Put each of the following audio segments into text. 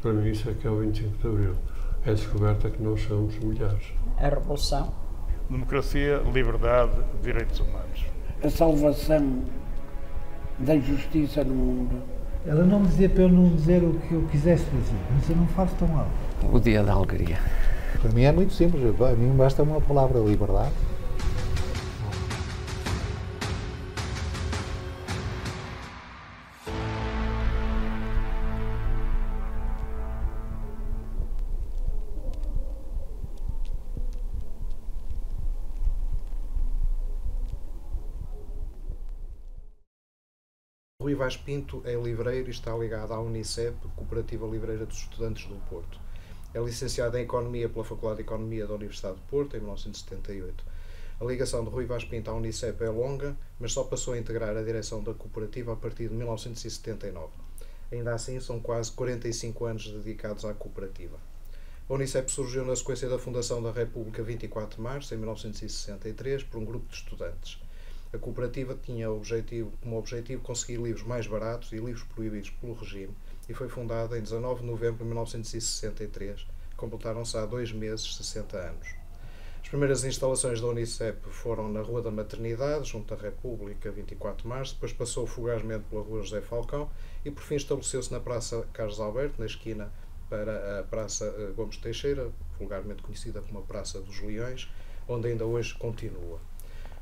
Para mim isso é que é o 25 de Abril. É a descoberta que nós somos milhares. A Revolução. Democracia, liberdade, direitos humanos. A salvação da justiça no mundo. Ela não me dizia para eu não dizer o que eu quisesse dizer, mas eu não faço tão alto. O dia da alegria. Para mim é muito simples, a mim basta uma palavra: liberdade. Rui Vaz Pinto é livreiro e está ligado à Unicep, Cooperativa Livreira dos Estudantes do Porto. É licenciado em Economia pela Faculdade de Economia da Universidade de Porto, em 1978. A ligação de Rui Vaz Pinto à Unicep é longa, mas só passou a integrar a direção da cooperativa a partir de 1979. Ainda assim, são quase 45 anos dedicados à cooperativa. A Unicep surgiu na sequência da fundação da República 24 de Março, em 1963, por um grupo de estudantes. A cooperativa tinha como objetivo conseguir livros mais baratos e livros proibidos pelo regime e foi fundada em 19 de novembro de 1963. Completaram-se há 2 meses 60 anos. As primeiras instalações da Unicep foram na Rua da Maternidade, junto à República 24 de Março, depois passou fugazmente pela Rua José Falcão e por fim estabeleceu-se na Praça Carlos Alberto, na esquina para a Praça Gomes Teixeira, vulgarmente conhecida como a Praça dos Leões, onde ainda hoje continua.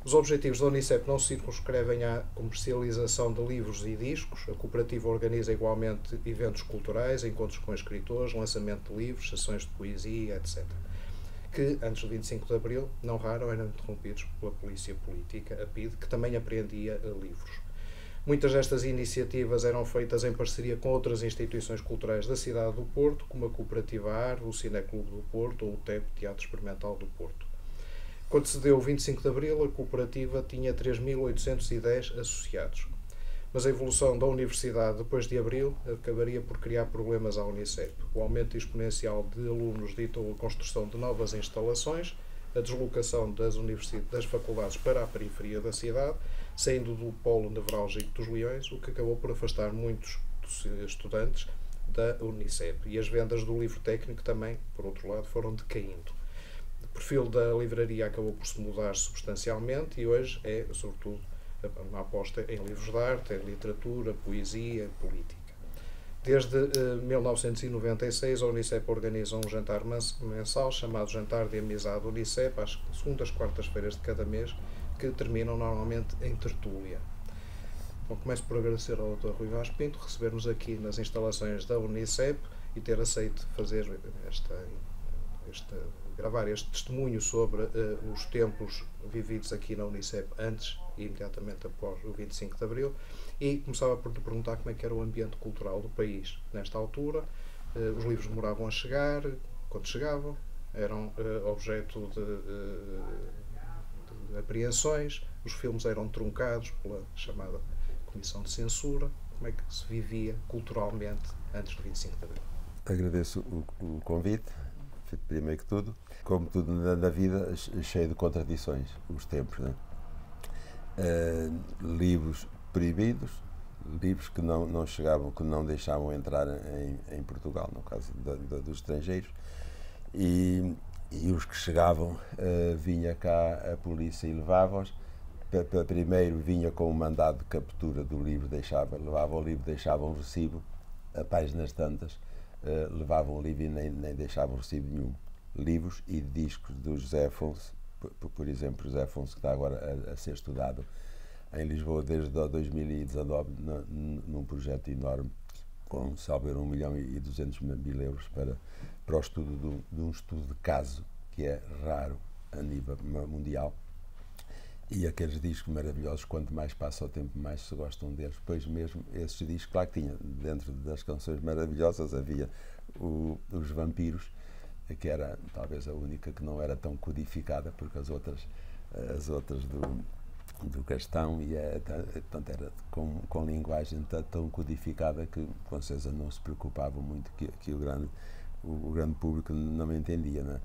Os objetivos da Unicep não se circunscrevem à comercialização de livros e discos. A cooperativa organiza igualmente eventos culturais, encontros com escritores, lançamento de livros, sessões de poesia, etc. Que, antes do 25 de Abril, não raro eram interrompidos pela polícia política, a PIDE, que também apreendia livros. Muitas destas iniciativas eram feitas em parceria com outras instituições culturais da cidade do Porto, como a Cooperativa Arve, o Cineclube do Porto ou o TEP, Teatro Experimental do Porto. Quando se deu o 25 de Abril, a cooperativa tinha 3.810 associados. Mas a evolução da universidade depois de Abril acabaria por criar problemas à Unicep. O aumento exponencial de alunos ditou a construção de novas instalações, a deslocação das faculdades para a periferia da cidade, saindo do polo nevrálgico dos Leões, o que acabou por afastar muitos estudantes da Unicep. E as vendas do livro técnico também, por outro lado, foram decaindo. O perfil da livraria acabou por se mudar substancialmente e hoje é, sobretudo, uma aposta em livros de arte, em literatura, poesia, política. Desde 1996, a Unicep organiza um jantar mensal chamado Jantar de Amizade Unicep, às segundas quartas-feiras de cada mês, que terminam normalmente em tertúlia. Bom, começo por agradecer ao Dr. Rui Vaz Pinto receber-nos aqui nas instalações da Unicep e ter aceito fazer gravar este testemunho sobre os tempos vividos aqui na Unicep antes e imediatamente após o 25 de Abril e começava por te perguntar como é que era o ambiente cultural do país nesta altura. Os livros demoravam a chegar, quando chegavam eram objeto de apreensões, os filmes eram truncados pela chamada Comissão de Censura. Como é que se vivia culturalmente antes do 25 de Abril? Agradeço o convite. Primeiro que tudo, como tudo na vida, cheio de contradições, os tempos, né? Livros proibidos, livros que não chegavam, que não deixavam entrar em Portugal, no caso dos estrangeiros, e os que chegavam, vinha cá a polícia e levava-os. Primeiro vinha com o mandado de captura do livro, levava o livro, deixava um recibo, a páginas tantas, levavam o livro e nem deixavam recibo nenhum. Livros e discos do José Afonso, por exemplo, José Afonso, que está agora a ser estudado em Lisboa desde 2019 num projeto enorme com, salvo 1.200.000 euros para o estudo de um estudo de caso que é raro a nível mundial. E aqueles discos maravilhosos, quanto mais passa o tempo, mais se gostam deles. Pois mesmo, esses discos, claro que tinha, dentro das canções maravilhosas, havia os vampiros, que era talvez a única que não era tão codificada, porque as outras do Castão, e portanto, era com linguagem tão codificada que, com certeza, não se preocupavam muito que o grande público não entendia, né?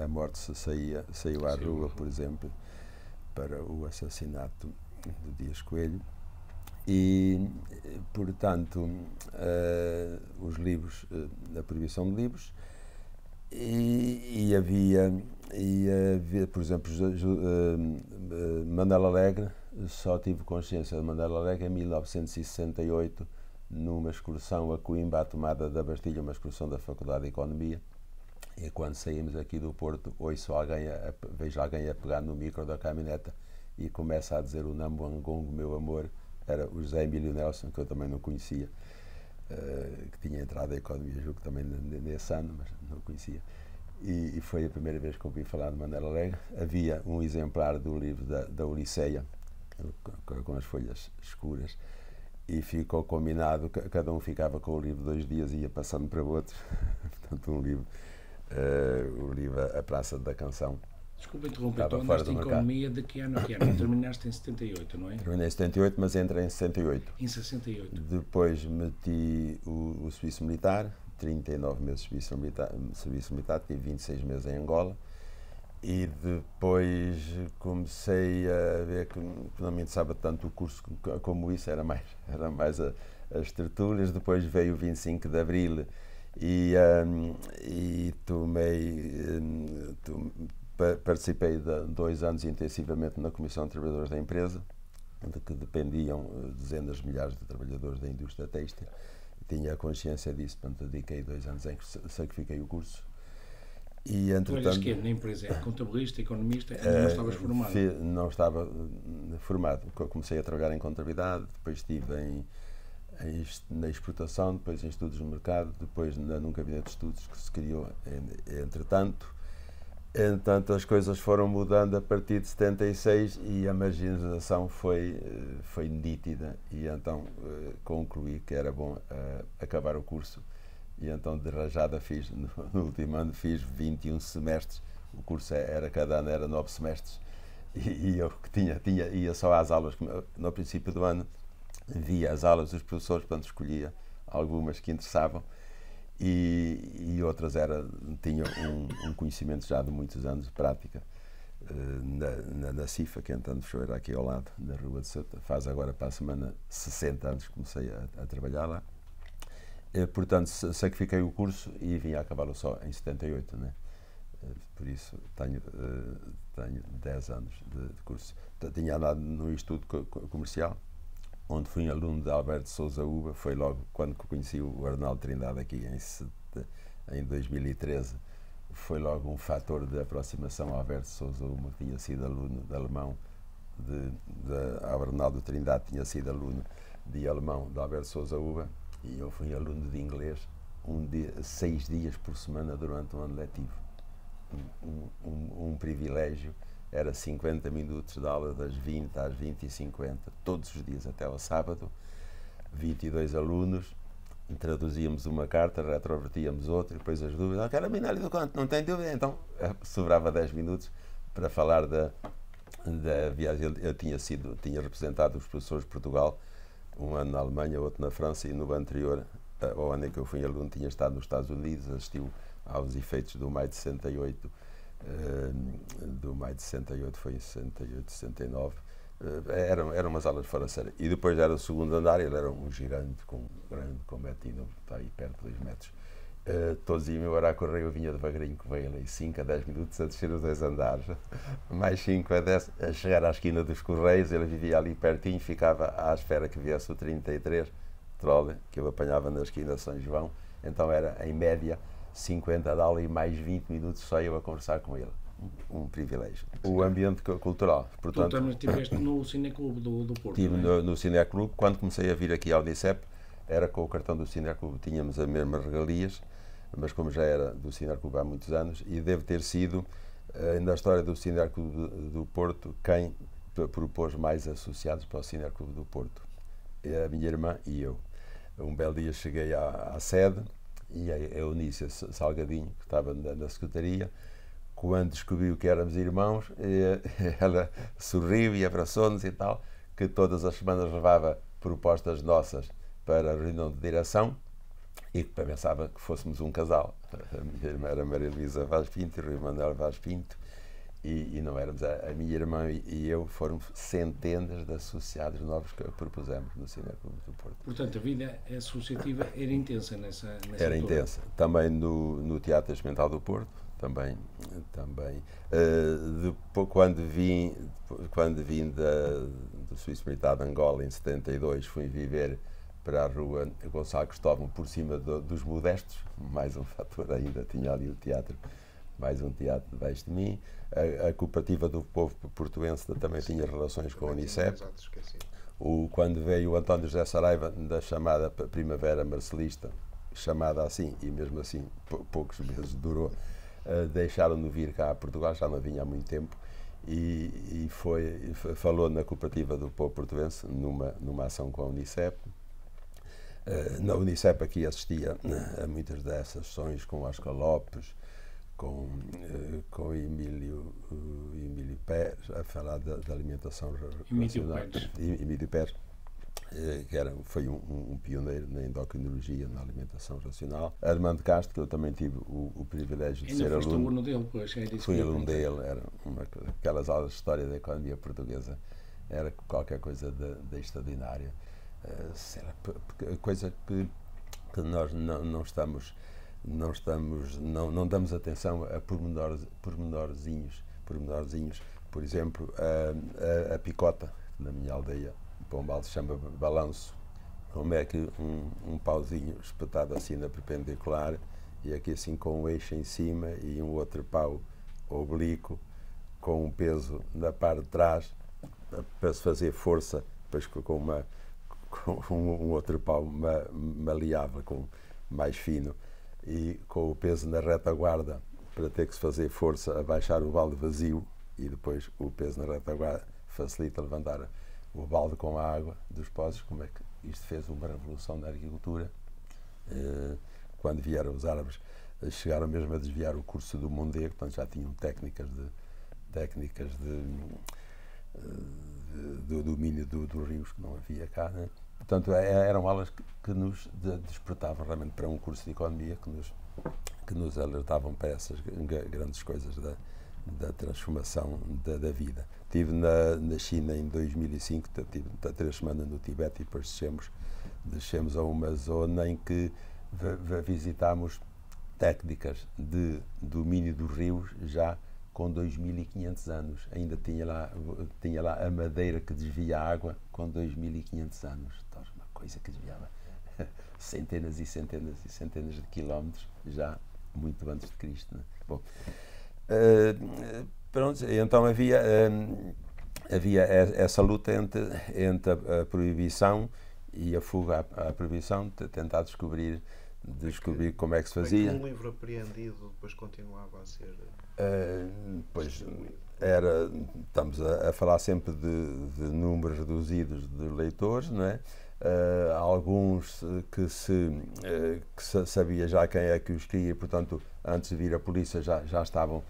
A morte saiu à rua, por exemplo, para o assassinato de Dias Coelho, e portanto, os livros, a proibição de livros, e havia, por exemplo, Mandela Alegre. Só tive consciência de Mandela Alegre em 1968, numa excursão a Coimbra, à tomada da Bastilha, uma excursão da Faculdade de Economia. E quando saímos aqui do Porto, vejo alguém a pegar no micro da caminhoneta e começa a dizer o Nambuangongo, meu amor. Era o José Emílio Nelson, que eu também não conhecia, que tinha entrado em Economia, julgo também nesse ano, mas não conhecia. E foi a primeira vez que ouvi falar de Mandela Alegre. Havia um exemplar do livro da Odisseia, com as folhas escuras, e ficou combinado, cada um ficava com o livro 2 dias e ia passando para outros. Portanto, o livro A Praça da Canção. Desculpa interromper, tu andaste em Economia de que ano a que ano? Terminaste em 78, não é? Terminei em 78, mas entrei em 68. Em 68. Depois meti o serviço militar, 39 meses de serviço militar, tive 26 meses em Angola. E depois comecei a ver que não me interessava tanto o curso como isso, era mais as tertúlias. Depois veio o 25 de Abril e participei de 2 anos intensivamente na Comissão de Trabalhadores da empresa, de que dependiam dezenas de milhares de trabalhadores da indústria têxtil. Tinha a consciência disso, portanto dediquei 2 anos em que sacrifiquei o curso. E, tu eras que na empresa? Era contabilista, economista? Não estavas formado? Não estava formado. Comecei a trabalhar em contabilidade, depois estive na exportação, depois em estudos no mercado, depois num gabinete de estudos que se criou entretanto. Entretanto, as coisas foram mudando a partir de 76 e a marginalização foi nítida, e então concluí que era bom acabar o curso. E então, de rajada, no último ano, fiz 21 semestres. O curso cada ano era 9 semestres. E eu ia só às aulas. No princípio do ano, via as aulas dos professores, portanto, escolhia algumas que interessavam. E outras tinham um conhecimento já de muitos anos de prática. Na CIFA, que então fechou, era aqui ao lado, na Rua de Ceuta. Faz agora, para a semana, 60 anos que comecei a trabalhar lá. Portanto, sacrifiquei o curso e vim a acabá-lo só em 78, né? Por isso tenho 10 anos de curso. Tinha andado no Instituto Comercial, onde fui aluno de Alberto Sousa Uva. Foi logo quando conheci o Arnaldo Trindade aqui em 2013. Foi logo um fator de aproximação ao Alberto Sousa Uva, que tinha sido aluno de alemão, ao Arnaldo Trindade tinha sido aluno de alemão de Alberto Sousa Uva. E eu fui aluno de inglês 6 dias por semana durante um ano letivo. Um privilégio. Era 50 minutos de aula, das 20 às 20h50, todos os dias até ao sábado. 22 alunos, traduzíamos uma carta, retrovertíamos outra, e depois as dúvidas. Quero a binário do conto, não tem dúvida? Então, sobrava 10 minutos para falar da viagem. Eu tinha representado os professores de Portugal, um ano na Alemanha, outro na França, e no anterior, ao ano em que eu fui aluno, tinha estado nos Estados Unidos, assistiu aos efeitos do maio de 68, foi em 68, 69, eram umas aulas fora série. E depois era o segundo andar, ele era um gigante, com metino, está aí perto de 2 metros. Todos iam embora a correr, eu vinha devagarinho, que veio ali 5 a 10 minutos a descer os 2 andares, mais 5 a 10 a chegar à esquina dos Correios. Ele vivia ali pertinho, ficava à espera que viesse o 33 trole, que eu apanhava na esquina de São João. Então era, em média, 50 de aula e mais 20 minutos só eu a conversar com ele. Um privilégio. O ambiente cultural. Portanto, tu também estiveste no Cineclube do Porto? Estive no Cineclube. Quando comecei a vir aqui ao Unicep, era com o cartão do Cineclube, tínhamos as mesmas regalias, mas como já era do Cineclube há muitos anos, e deve ter sido, na história do Cineclube do Porto, quem propôs mais associados para o Cineclube do Porto. A minha irmã e eu. Um belo dia cheguei à sede, e a Eunícia Salgadinho, que estava na secretaria, quando descobriu que éramos irmãos, ela sorriu e abraçou-nos e tal, que todas as semanas levava propostas nossas para a reunião de direção, e que pensava que fôssemos um casal. A minha irmã era Maria Luísa Vaz Pinto e o Rui Manuel Vaz Pinto, e não éramos. A minha irmã e eu foram centenas de associados novos que propusemos no Cinema Público do Porto. Portanto, a vida associativa era intensa nessa Era altura. intensa. Também no Teatro Experimental do Porto, também. Depois, quando vim do Serviço Militar de Angola, em 72, fui viver para a rua Gonçalo Cristóvão, por cima dos Modestos, mais um fator ainda, tinha ali o teatro, mais um teatro debaixo de mim. A Cooperativa do Povo Portuense também tinha relações com a Unicep. Quando veio o António José Saraiva, da chamada Primavera Marcelista, chamada assim, e mesmo assim poucos meses durou, deixaram-no vir cá a Portugal, já não vinha há muito tempo, e falou na Cooperativa do Povo Portuense, numa ação com a Unicep. Na Unicep aqui assistia a muitas dessas sessões com Oscar Lopes, com Emílio Pérez, a falar da alimentação racional. Emílio Pérez, que foi um pioneiro na endocrinologia, na alimentação racional. Armando Castro, que eu também tive o privilégio de ser aluno. Ainda foste aluno dele, pois. Fui aluno dele, era aquelas aulas de História da Economia Portuguesa, era qualquer coisa de extraordinária. Coisa que nós não damos atenção a pormenorzinhos. Por exemplo, a picota, na minha aldeia, Pombal, se chama balanço. Como é que um pauzinho espetado assim na perpendicular e aqui assim com um eixo em cima e um outro pau oblíquo com um peso na parte de trás para se fazer força, depois com um outro pau maleável, mais fino, e com o peso na retaguarda para ter que se fazer força a baixar o balde vazio, e depois o peso na retaguarda facilita levantar o balde com a água dos pozos. Como é que isto fez uma revolução na agricultura? Quando vieram os árabes, chegaram mesmo a desviar o curso do Mondego, portanto já tinham técnicas do domínio dos rios que não havia cá, né? Portanto, eram aulas que nos despertavam realmente para um curso de economia, que nos alertavam para essas grandes coisas da transformação da vida. Estive na China em 2005, tive 3 semanas no Tibete e depois descemos a uma zona em que visitámos técnicas de domínio dos rios já com 2.500 anos. Ainda tinha lá a madeira que desvia a água com 2.500 anos. Então, uma coisa que desviava centenas e centenas e centenas de quilómetros, já muito antes de Cristo, né? Bom, pronto, então havia essa luta entre a proibição e a fuga à proibição, tentar descobrir como é que se fazia. Um livro apreendido depois continuava a ser... Pois estamos a falar sempre de números reduzidos de leitores, não é? Alguns que sabia já quem é que os queria, portanto, antes de vir a polícia já estavam,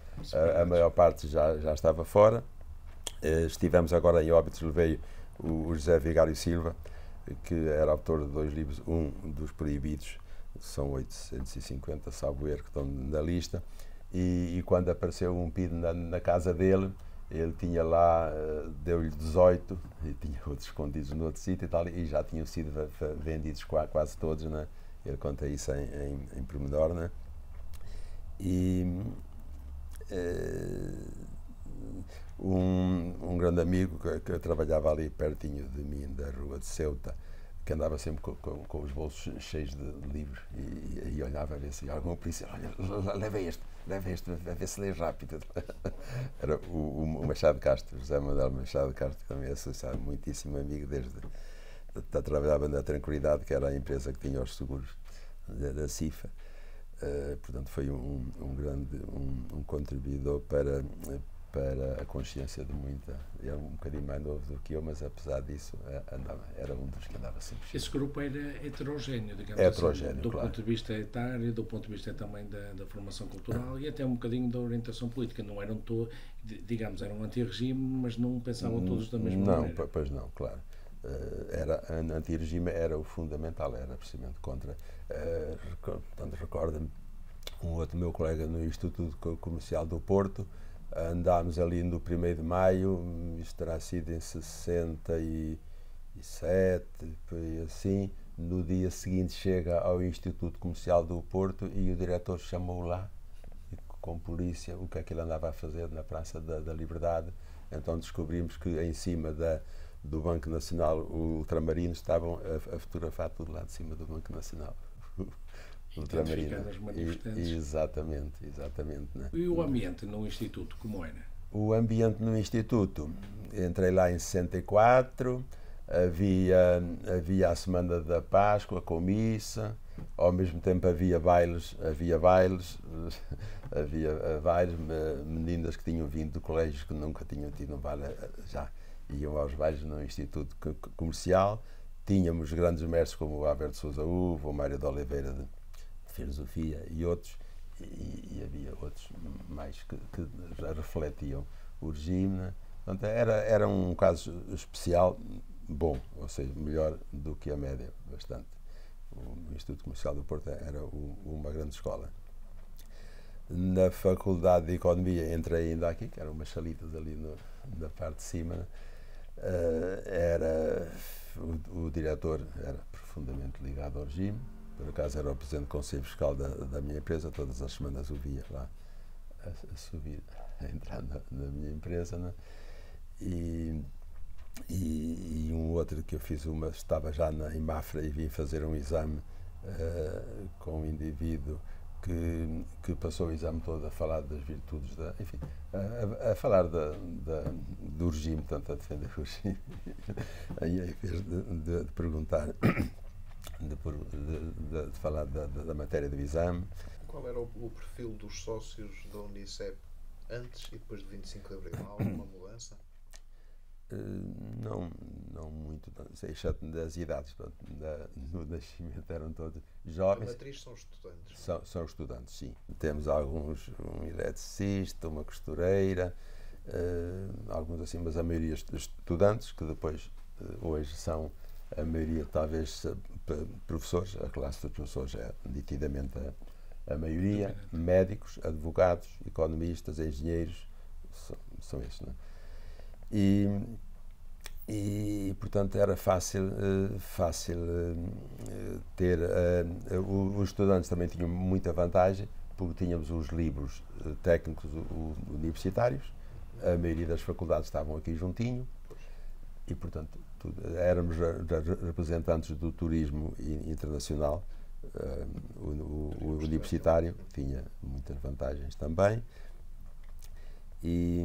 a maior parte já estava fora. Estivemos agora em Óbidos, levei o José Vigário Silva, que era autor de 2 livros, um dos proibidos, são 850, salvo erro, que estão na lista. E quando apareceu um PID na casa dele, ele tinha lá, deu-lhe 18, e tinha outros escondidos no outro sítio e tal, e já tinham sido vendidos quase todos, né? Ele conta isso em pormenor, né? E um grande amigo que trabalhava ali pertinho de mim, da rua de Ceuta, que andava sempre com os bolsos cheios de livros e olhava a ver se algum polícia, olha, leva este, a ver se lê rápido. Era o Machado Castro, José Manuel Machado Castro, que também é associado, muitíssimo amigo trabalhava na Tranquilidade, que era a empresa que tinha os seguros da CIFA. Portanto, foi um grande contribuidor para a consciência de muita. Era um bocadinho mais novo do que eu, mas apesar disso era um dos que andava sempre. Esse grupo era heterogéneo, digamos heterogéneo, assim, do claro. ponto de vista etário, do ponto de vista também da formação cultural e até um bocadinho da orientação política. Não eram todos, digamos, eram anti-regime, mas não pensavam todos da mesma maneira. Não, pois não, claro. Anti-regime era o fundamental, era precisamente contra. Portanto, recorda-me um outro meu colega no Instituto Comercial do Porto, andámos ali no 1º de Maio, isto terá sido em 67, assim. No dia seguinte chega ao Instituto Comercial do Porto e o diretor chamou lá, com polícia, o que é que ele andava a fazer na Praça da Liberdade. Então descobrimos que em cima do Banco Nacional, o Ultramarino, estavam a fotografar tudo lá de cima do Banco Nacional. Ultramarino. Exatamente. Né? E o ambiente no Instituto, como era? O ambiente no Instituto, entrei lá em 64, havia a Semana da Páscoa com missa, ao mesmo tempo havia bailes, meninas que tinham vindo de colégios que nunca tinham tido um baile, já iam aos bailes no Instituto Comercial. Tínhamos grandes mestres como o Alberto Sousa Uva, o Mário de Oliveira de Filosofia e outros, e havia outros mais que já refletiam o regime. Portanto, era um caso especial, bom, ou seja, melhor do que a média, bastante. O Instituto Comercial do Porto era uma grande escola. Na Faculdade de Economia entrei ainda aqui, que eram umas salitas ali na parte de cima. O diretor era profundamente ligado ao regime. Por acaso era o presidente do Conselho Fiscal da minha empresa, todas as semanas o via lá a subir, a entrar na minha empresa, né? E um outro que eu fiz estava já em Mafra e vim fazer um exame com um indivíduo que passou o exame todo a falar das virtudes, enfim, a falar do regime, portanto, a defender o regime. Aí, em vez de perguntar, de falar da matéria do exame. Qual era o perfil dos sócios da Unicep antes e depois de 25 de Abril? Há alguma mudança? Não muito, exceto das idades. No nascimento eram todos jovens. A matriz são estudantes? São estudantes, sim. Temos alguns, um eletricista, uma costureira, alguns assim, mas a maioria estudantes, que depois, hoje, são a maioria, talvez, professores. A classe dos professores é nitidamente a maioria, médicos, advogados, economistas, engenheiros, são esses, não é? E portanto era fácil ter. Os estudantes também tinham muita vantagem, porque tínhamos os livros técnicos universitários, a maioria das faculdades estavam aqui juntinho, e portanto éramos representantes do turismo internacional. O universitário tinha muitas vantagens também, e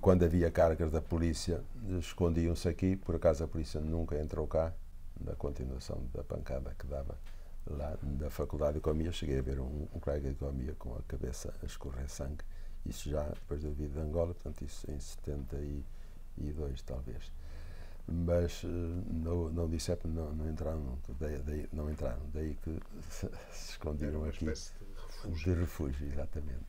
quando havia cargas da polícia, escondiam-se aqui. Por acaso a polícia nunca entrou cá, na continuação da pancada que dava lá na Faculdade de Economia. Cheguei a ver um colega de Economia com a cabeça a escorrer sangue, isso já depois da vida de Angola, portanto isso em 72 talvez. Mas na Unicep não entraram, daí que se esconderam aqui. Uma espécie de refúgio, exatamente.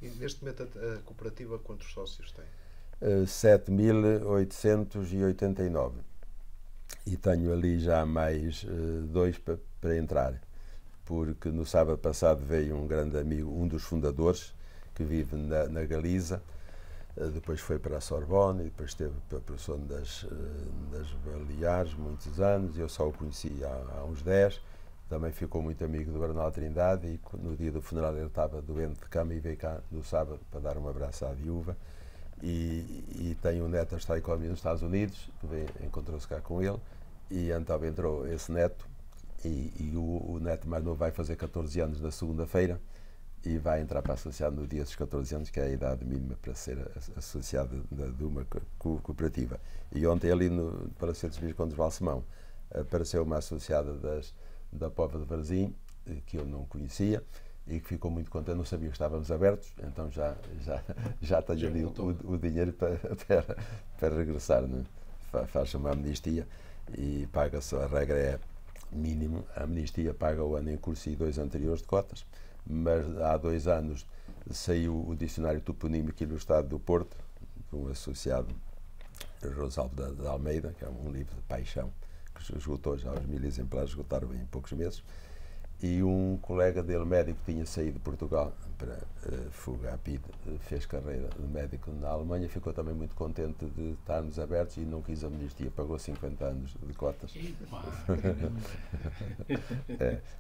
E neste momento a cooperativa quantos sócios tem? 7.889. E tenho ali já mais 2 para entrar, porque no sábado passado veio um grande amigo, um dos fundadores, que vive na Galiza, depois foi para a Sorbonne e depois esteve professor das Baleares muitos anos. Eu só o conheci há uns 10. Também ficou muito amigo do Arnaldo Trindade, e no dia do funeral ele estava doente de cama e veio cá no sábado para dar um abraço à viúva. E tem um neto a estudar economia nos Estados Unidos, que encontrou-se cá com ele, e então entrou esse neto, e o neto mais novo vai fazer 14 anos na segunda-feira e vai entrar para associado no dia dos 14 anos, que é a idade mínima para ser associado de uma cooperativa. E ontem ali no Palacete dos Viscondes de Balsemão apareceu uma associada da Póvoa de Varzim, que eu não conhecia e que ficou muito contente, não sabia que estávamos abertos, então já tenho ali o dinheiro para regressar, né? Faz uma amnistia e paga-se, a regra é mínimo, a amnistia paga o ano em curso e 2 anteriores de cotas, mas há 2 anos saiu o dicionário toponímico aqui no Estado do Porto, com o associado Rosalvo de Almeida, que é um livro de paixão, que esgotou já os 1000 exemplares, esgotaram em poucos meses, e um colega dele, médico, tinha saído de Portugal para fuga rápida, fez carreira de médico na Alemanha, ficou também muito contente de estarmos abertos e não quis amnistia, pagou 50 anos de cotas.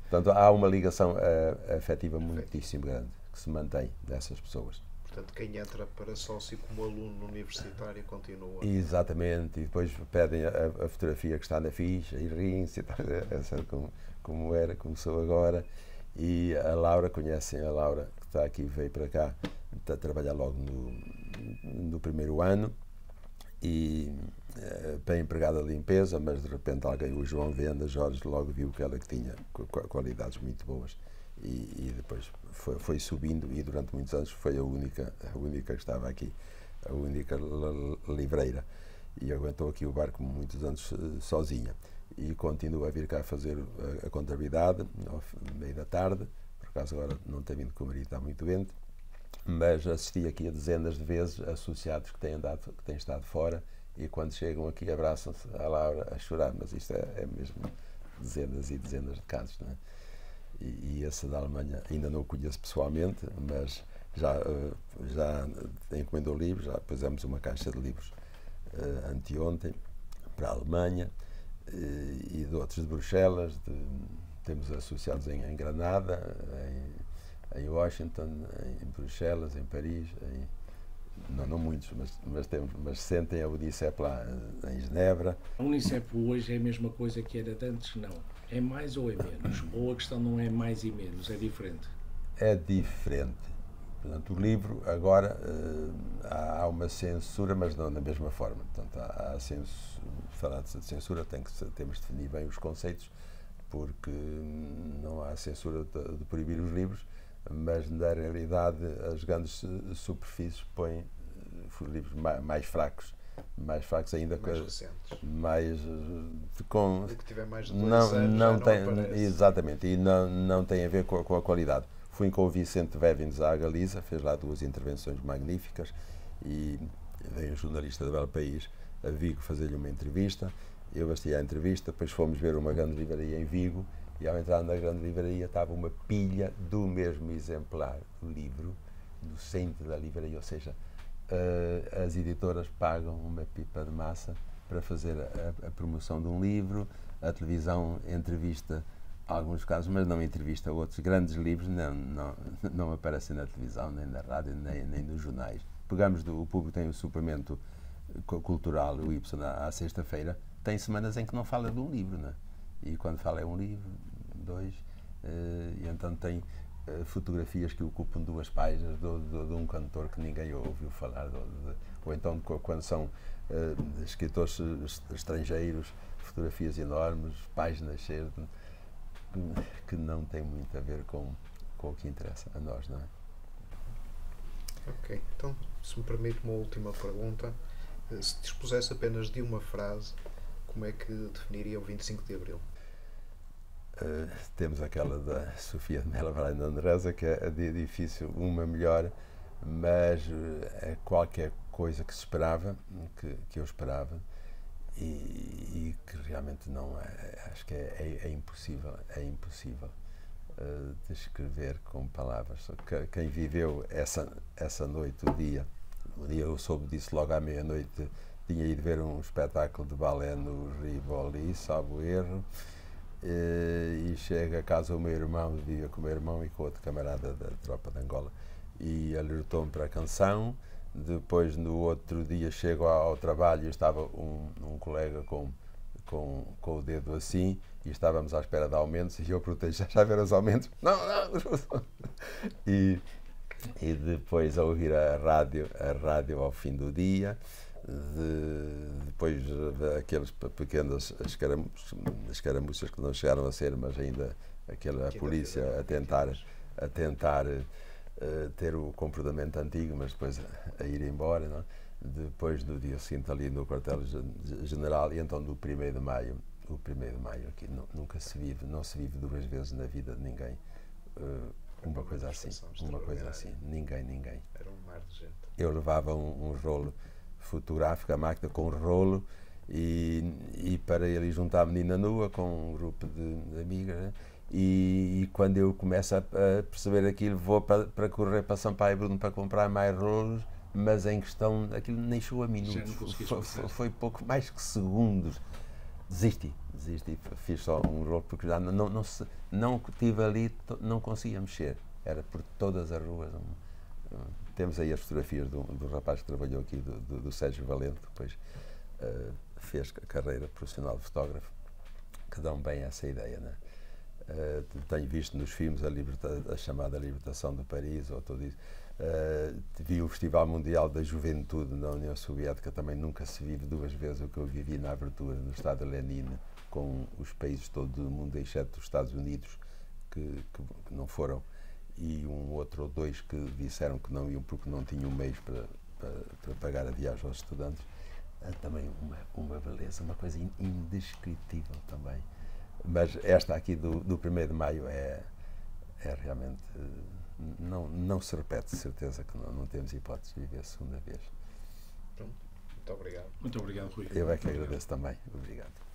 Portanto, há uma ligação afetiva muitíssimo grande que se mantém dessas pessoas. Portanto, quem entra para sócio como aluno universitário continua. Exatamente, e depois pedem a fotografia que está na ficha e riem-se, como sou agora. E a Laura, conhecem a Laura, que está aqui, veio para cá, está a trabalhar logo no primeiro ano, e bem empregada de limpeza, mas de repente alguém, o João Venda, Jorge, logo viu que ela que tinha qualidades muito boas. E depois foi subindo, e durante muitos anos foi a única que estava aqui, a única livreira, e aguentou aqui o barco muitos anos sozinha, e continua a vir cá fazer a contabilidade ao meio da tarde. Por acaso agora não tem vindo, que o marido está muito doente, mas assisti aqui a dezenas de vezes associados que têm estado fora, e quando chegam aqui abraçam-se à Laura a chorar, mas isto é mesmo dezenas e dezenas de casos, não é? E esse da Alemanha ainda não o conheço pessoalmente, mas já encomendou livros, já pusemos uma caixa de livros anteontem para a Alemanha, e de outros de Bruxelas, temos associados em Granada, em Washington, em Bruxelas, em Paris, não muitos, mas sentem a Unicep lá em Genebra. A Unicep hoje é a mesma coisa que era de antes? Não. É mais ou é menos? Ou a questão não é mais e menos, é diferente? É diferente. Portanto, o livro agora há uma censura, mas não da mesma forma. Portanto, falar de censura temos de definir bem os conceitos, porque não há censura de proibir os livros, mas na realidade as grandes superfícies põem os livros mais fracos ainda, mais recentes, com o que tiver mais de 2 anos não tem, exatamente, e não tem a ver com a qualidade. Fui com o Vicente Vevins à Galiza, fez lá 2 intervenções magníficas, e veio um jornalista do Belo País a Vigo fazer-lhe uma entrevista. Eu assisti à entrevista, depois fomos ver uma grande livraria em Vigo, e ao entrar na grande livraria estava uma pilha do mesmo exemplar do livro no centro da livraria, ou seja, as editoras pagam uma pipa de massa para fazer a promoção de um livro, a televisão entrevista alguns casos, mas não entrevista outros grandes livros, não aparecem na televisão, nem na rádio, nem nos jornais. Pegamos o público tem o suplemento cultural, o Y, à sexta-feira, tem semanas em que não fala de um livro, não é? E quando fala é um livro, 2, e então tem fotografias que ocupam 2 páginas de um cantor que ninguém ouviu falar, ou então quando são escritores estrangeiros, fotografias enormes, páginas cheias, que não tem muito a ver com o que interessa a nós, não é? Ok, então, se me permite uma última pergunta, se dispusesse apenas de uma frase, como é que definiria o 25 de Abril? Temos aquela da Sofia de Melo Braga Andresa, que é difícil, uma melhor, mas é qualquer coisa que se esperava, que eu esperava, e que realmente não é, acho que é impossível descrever com palavras. Quem viveu essa noite, o dia eu soube disso logo à meia-noite, tinha ido ver um espetáculo de balé no Rivoli, salvo erro, e chega a casa o meu irmão, vivia com o meu irmão e com outro camarada da tropa de Angola, e alertou-me para a canção. Depois, no outro dia, chego ao trabalho e estava um colega com o dedo assim, e estávamos à espera de aumentos, e eu perguntei, já viram os aumentos? Não. E depois a ouvir a rádio ao fim do dia, depois aqueles pequenas escaramuças que não chegaram a ser, mas ainda aquela polícia a tentar ter o comportamento antigo, mas depois a ir embora, não? Depois do dia seguinte ali no quartel-general, e então no 1º de maio, aqui não se vive 2 vezes na vida de ninguém uma coisa assim, ninguém. Era um mar de gente. Eu levava um rolo fotográfico, a máquina com um rolo, e para ele juntar a menina nua com um grupo de amigas, né? E quando eu começo a perceber aquilo, vou para correr para Sampaio Bruno para comprar mais rolos, mas em questão, aquilo nem chegou a minutos, foi pouco mais que segundos. Desisti, fiz só um rolo porque já não tive ali, não conseguia mexer, era por todas as ruas. Temos aí as fotografias do rapaz que trabalhou aqui, do Sérgio Valente, depois fez a carreira profissional de fotógrafo, que dão bem essa ideia, né? Tenho visto nos filmes a chamada Libertação de Paris, ou tudo isso. Vi o Festival Mundial da Juventude na União Soviética, também nunca se vive duas vezes o que eu vivi na abertura no Estado de Lenin, com os países todos do mundo, exceto os Estados Unidos, que não foram, e um outro ou dois que disseram que não iam porque não tinham meios para pagar a viagem aos estudantes. Também uma beleza, uma coisa indescritível também. Mas esta aqui do 1º de Maio é realmente, não se repete, certeza que não temos hipótese de viver a segunda vez. Pronto. Muito obrigado. Muito obrigado, Rui. Eu é que agradeço também. Obrigado.